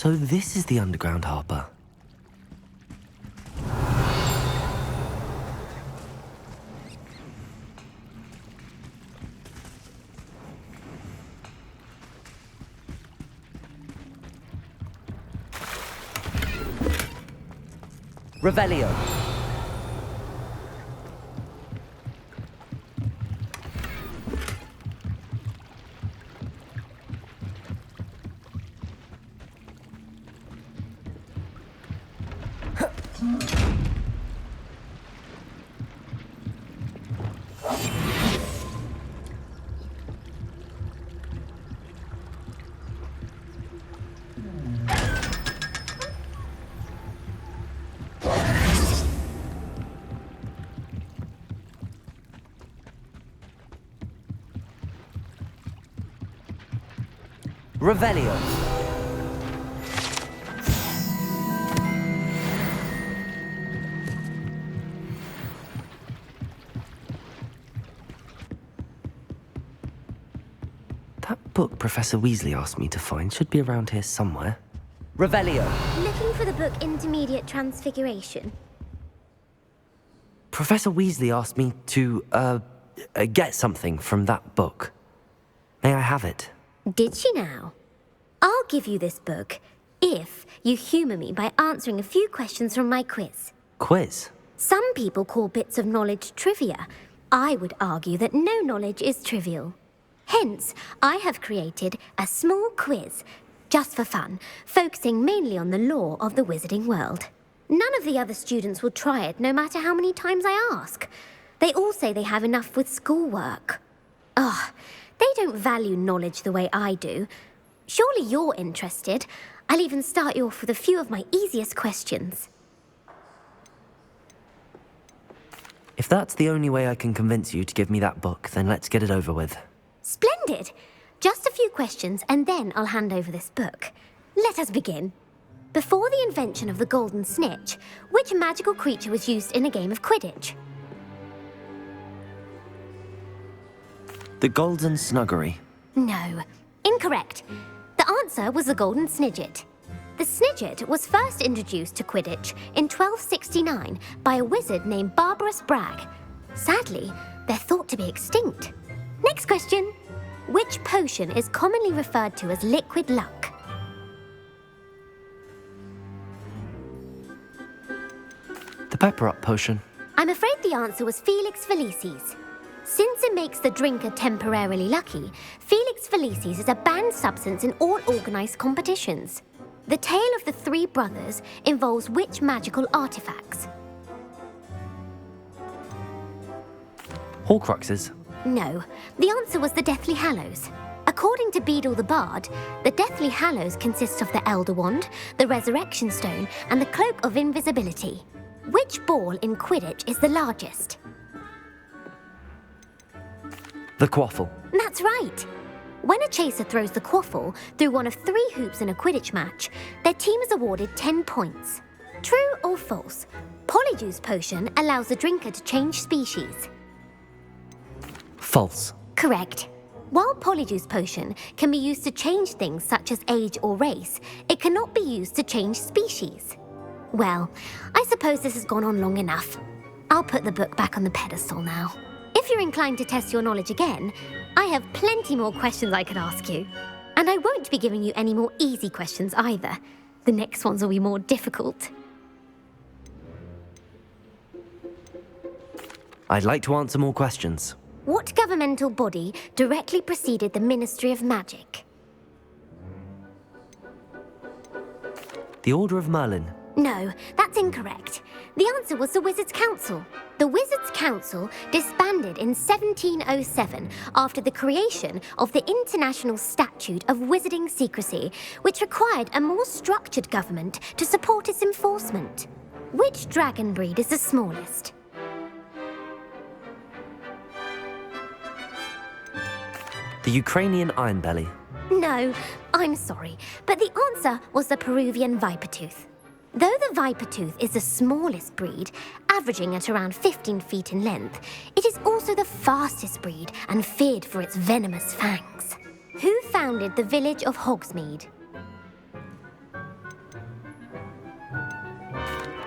So this is the underground harbour. Revelio. Revelio. That book Professor Weasley asked me to find should be around here somewhere. Revelio. Looking for the book Intermediate Transfiguration? Professor Weasley asked me to, get something from that book. May I have it? Did she now? I'll give you this book if you humour me by answering a few questions from my quiz. Quiz? Some people call bits of knowledge trivia. I would argue that no knowledge is trivial. Hence, I have created a small quiz, just for fun, focusing mainly on the lore of the wizarding world. None of the other students will try it, no matter how many times I ask. They all say they have enough with schoolwork. Ugh, they don't value knowledge the way I do. Surely you're interested. I'll even start you off with a few of my easiest questions. If that's the only way I can convince you to give me that book, then let's get it over with. Splendid! Just a few questions, and then I'll hand over this book. Let us begin. Before the invention of the golden snitch, which magical creature was used in a game of Quidditch? The Golden Snuggery. No, incorrect. The answer was the golden snidget. The snidget was first introduced to Quidditch in 1269 by a wizard named Barbarous Bragg. Sadly, they're thought to be extinct. Next question. Which potion is commonly referred to as liquid luck? The Pepper Up potion. I'm afraid the answer was Felix Felicis. Since it makes the drinker temporarily lucky, Felix Felicis is a banned substance in all organised competitions. The tale of the three brothers involves which magical artifacts? Horcruxes. No, the answer was the Deathly Hallows. According to Beadle the Bard, the Deathly Hallows consists of the Elder Wand, the Resurrection Stone, and the Cloak of Invisibility. Which ball in Quidditch is the largest? The Quaffle. That's right. When a chaser throws the quaffle through one of 3 hoops in a Quidditch match, their team is awarded 10 points. True or false? Polyjuice Potion allows the drinker to change species. False. Correct. While Polyjuice Potion can be used to change things such as age or race, it cannot be used to change species. Well, I suppose this has gone on long enough. I'll put the book back on the pedestal now. If you're inclined to test your knowledge again, I have plenty more questions I could ask you. And I won't be giving you any more easy questions either. The next ones will be more difficult. I'd like to answer more questions. What governmental body directly preceded the Ministry of Magic? The Order of Merlin. No, that's incorrect. The answer was the Wizards' Council. The Wizards' Council disbanded in 1707 after the creation of the International Statute of Wizarding Secrecy, which required a more structured government to support its enforcement. Which dragon breed is the smallest? The Ukrainian Ironbelly. No, I'm sorry, but the answer was the Peruvian Vipertooth. Though the Vipertooth is the smallest breed, averaging at around 15 feet in length, it is also the fastest breed and feared for its venomous fangs. Who founded the village of Hogsmeade?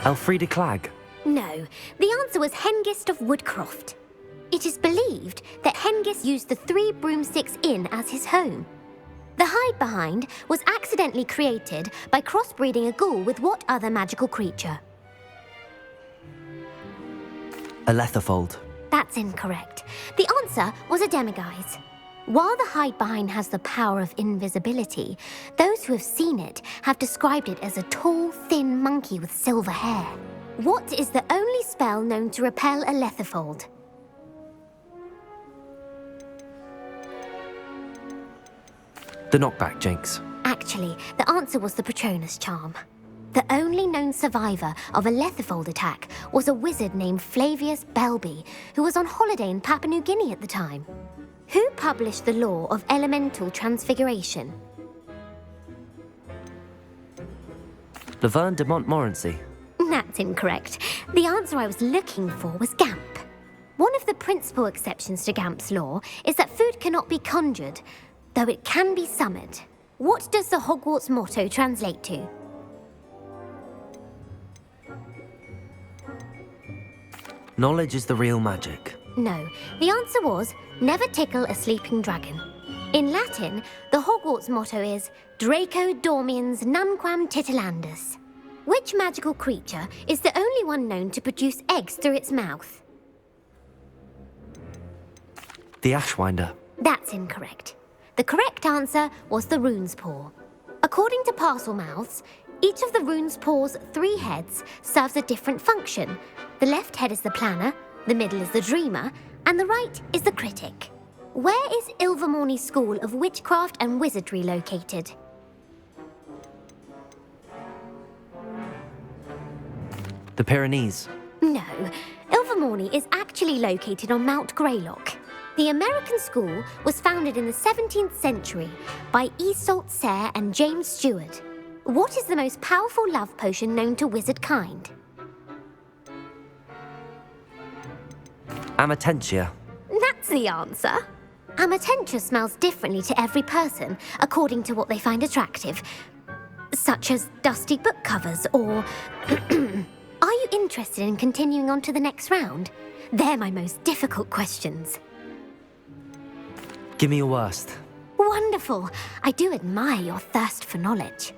Elfrida Clegg. No, the answer was Hengist of Woodcroft. It is believed that Hengist used the Three Broomsticks Inn as his home. The hide-behind was accidentally created by crossbreeding a ghoul with what other magical creature? A Letherfold. That's incorrect. The answer was a demiguise. While the hide-behind has the power of invisibility, those who have seen it have described it as a tall, thin monkey with silver hair. What is the only spell known to repel a Letherfold? The Knockback Jinx. Actually, the answer was the Patronus Charm. The only known survivor of a Letherfold attack was a wizard named Flavius Belby, who was on holiday in Papua New Guinea at the time. Who published the law of elemental transfiguration? Laverne de Montmorency. That's incorrect. The answer I was looking for was Gamp. One of the principal exceptions to Gamp's law is that food cannot be conjured, though it can be summoned. What does the Hogwarts motto translate to? Knowledge is the real magic. No, the answer was never tickle a sleeping dragon. In Latin, the Hogwarts motto is Draco dormiens nunquam titilandus. Which magical creature is the only one known to produce eggs through its mouth? The Ashwinder. That's incorrect. The correct answer was the rune's paw. According to Parselmouths, each of the rune's paw's 3 heads serves a different function. The left head is the planner, the middle is the dreamer, and the right is the critic. Where is Ilvermorny School of Witchcraft and Wizardry located? The Pyrenees. No, Ilvermorny is actually located on Mount Greylock. The American school was founded in the 17th century by Iseult Sayre and James Stewart. What is the most powerful love potion known to wizard kind? Amatentia. That's the answer. Amatentia smells differently to every person according to what they find attractive, such as dusty book covers or... Are you interested in continuing on to the next round? They're my most difficult questions. Give me your worst. Wonderful. I do admire your thirst for knowledge.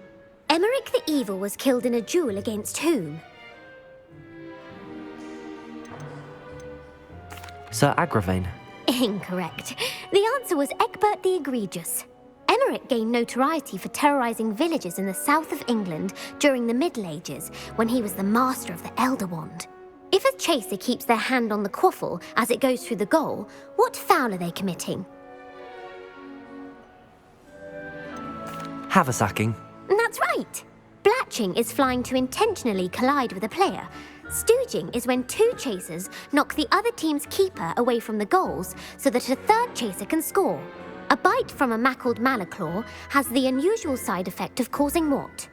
Emeric the Evil was killed in a duel against whom? Sir Agravain. Incorrect. The answer was Egbert the Egregious. Emeric gained notoriety for terrorizing villages in the south of England during the Middle Ages when he was the master of the Elder Wand. If a chaser keeps their hand on the quaffle as it goes through the goal, what foul are they committing? Haversacking. That's right. Blatching is flying to intentionally collide with a player. Stooging is when 2 chasers knock the other team's keeper away from the goals so that a 3rd chaser can score. A bite from a mackled malaclaw has the unusual side effect of causing what?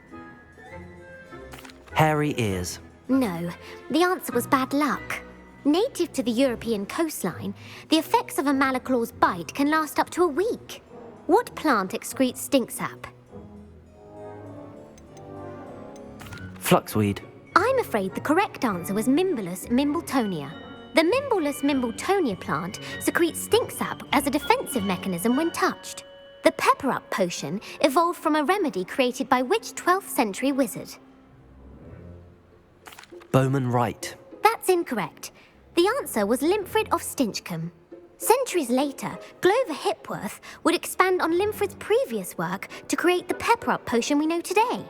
Hairy ears. No, the answer was bad luck. Native to the European coastline, the effects of a malaclaw's bite can last up to a week. What plant excretes stink sap? Fluxweed. I'm afraid the correct answer was Mimbulus mimbletonia. The Mimbulus mimbletonia plant secretes stink sap as a defensive mechanism when touched. The pepper-up potion evolved from a remedy created by which 12th century wizard? Bowman Wright. That's incorrect. The answer was Limfrid of Stinchcombe. Centuries later, Glover Hipworth would expand on Limfrid's previous work to create the pepper-up potion we know today.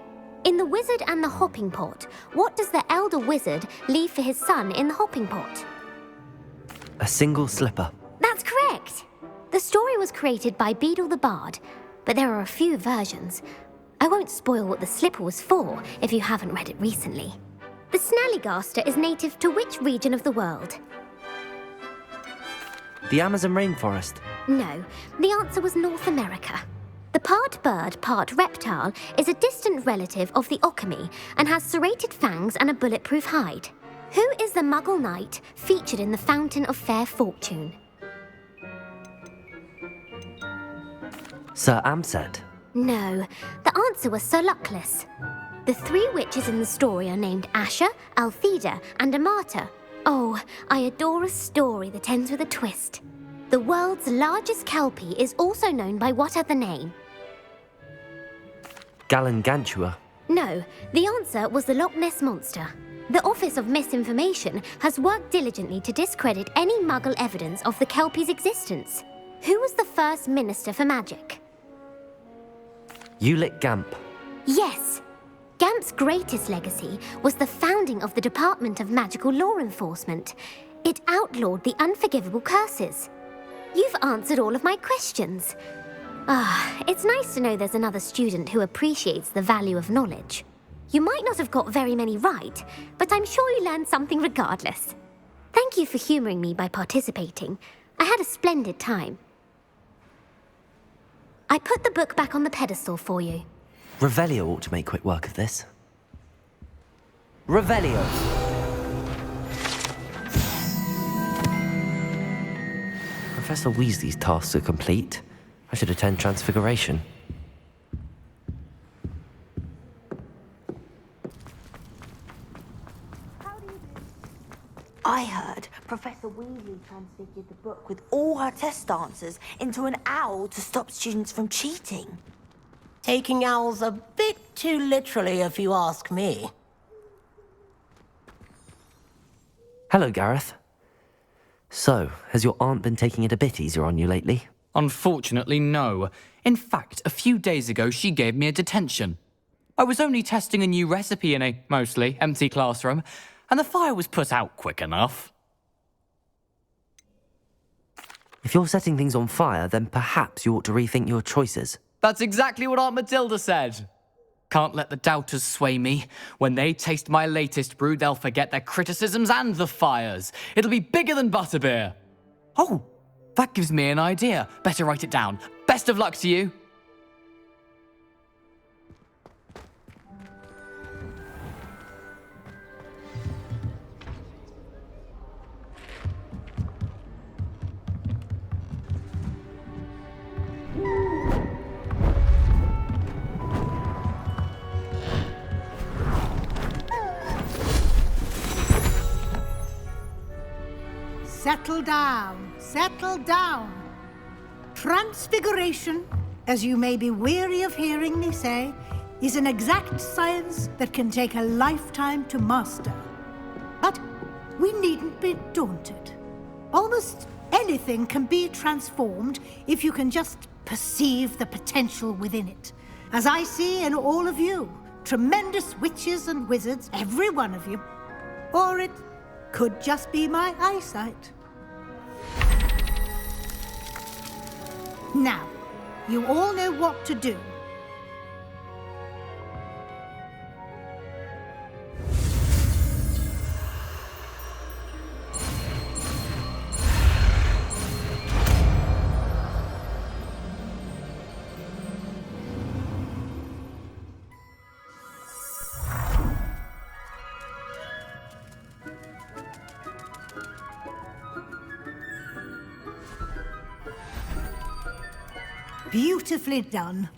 In The Wizard and the Hopping Pot, what does the elder wizard leave for his son in the hopping pot? A single slipper. That's correct. The story was created by Beadle the Bard, but there are a few versions. I won't spoil what the slipper was for if you haven't read it recently. The Snallygaster is native to which region of the world? The Amazon rainforest. No, the answer was North America. The part bird, part reptile is a distant relative of the Occamy and has serrated fangs and a bulletproof hide. Who is the Muggle knight featured in the Fountain of Fair Fortune? Sir Amset. No, the answer was Sir Luckless. The The 3 witches in the story are named Asha, Altheda, and Amata. Oh, I adore a story that ends with a twist. The world's largest kelpie is also known by what other name? Galangantua. No, the answer was the Loch Ness Monster. The Office of Misinformation has worked diligently to discredit any Muggle evidence of the kelpie's existence. Who was the first Minister for Magic? Ulick Gamp. Yes! Gamp's greatest legacy was the founding of the Department of Magical Law Enforcement. It outlawed the unforgivable curses. You've answered all of my questions. It's nice to know there's another student who appreciates the value of knowledge. You might not have got very many right, but I'm sure you learned something regardless. Thank you for humouring me by participating. I had a splendid time. I put the book back on the pedestal for you. Revelio ought to make quick work of this. Revelio. Professor Weasley's tasks are complete. I should attend Transfiguration. I heard Professor Weasley transfigured the book with all her test answers into an owl to stop students from cheating. Taking owls a bit too literally, if you ask me. Hello, Gareth. So, has your aunt been taking it a bit easier on you lately? Unfortunately, no. In fact, a few days ago, she gave me a detention. I was only testing a new recipe in a mostly empty classroom, and the fire was put out quick enough. If you're setting things on fire, then perhaps you ought to rethink your choices. That's exactly what Aunt Matilda said. Can't let the doubters sway me. When they taste my latest brew, they'll forget their criticisms and the fires. It'll be bigger than butterbeer. Oh, that gives me an idea. Better write it down. Best of luck to you. Settle down, settle down. Transfiguration, as you may be weary of hearing me say, is an exact science that can take a lifetime to master. But we needn't be daunted. Almost anything can be transformed if you can just perceive the potential within it. As I see in all of you, tremendous witches and wizards, every one of you. Or it could just be my eyesight. Now, you all know what to do. Beautifully done.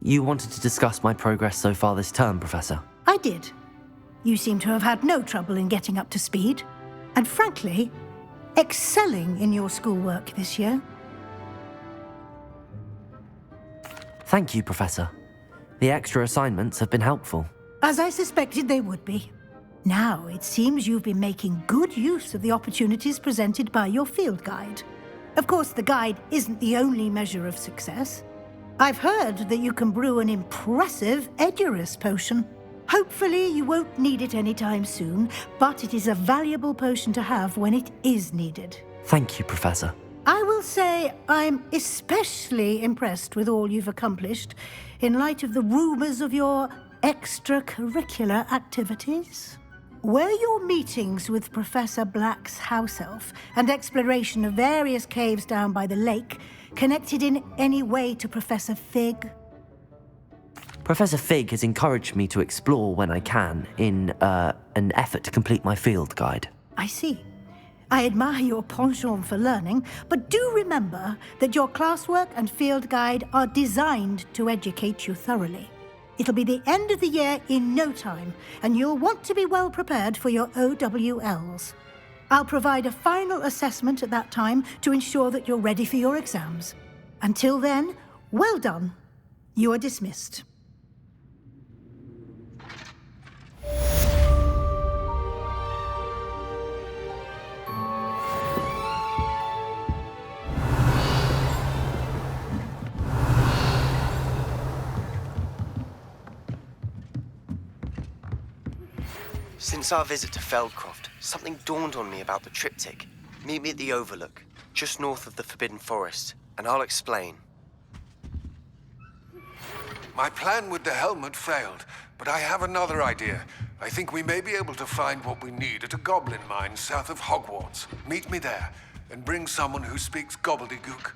You wanted to discuss my progress so far this term, Professor. I did. You seem to have had no trouble in getting up to speed. And frankly, excelling in your schoolwork this year. Thank you, Professor. The extra assignments have been helpful. As I suspected they would be. Now, it seems you've been making good use of the opportunities presented by your field guide. Of course, the guide isn't the only measure of success. I've heard that you can brew an impressive Edurus potion. Hopefully, you won't need it anytime soon, but it is a valuable potion to have when it is needed. Thank you, Professor. I will say I'm especially impressed with all you've accomplished in light of the rumors of your extracurricular activities. Were your meetings with Professor Black's house elf and exploration of various caves down by the lake connected in any way to Professor Fig? Professor Fig has encouraged me to explore when I can in an effort to complete my field guide. I see. I admire your penchant for learning, but do remember that your classwork and field guide are designed to educate you thoroughly. It'll be the end of the year in no time, and you'll want to be well prepared for your OWLs. I'll provide a final assessment at that time to ensure that you're ready for your exams. Until then, well done. You are dismissed. Since our visit to Feldcroft, something dawned on me about the triptych. Meet me at the Overlook, just north of the Forbidden Forest, and I'll explain. My plan with the helmet failed, but I have another idea. I think we may be able to find what we need at a goblin mine south of Hogwarts. Meet me there, and bring someone who speaks gobbledygook.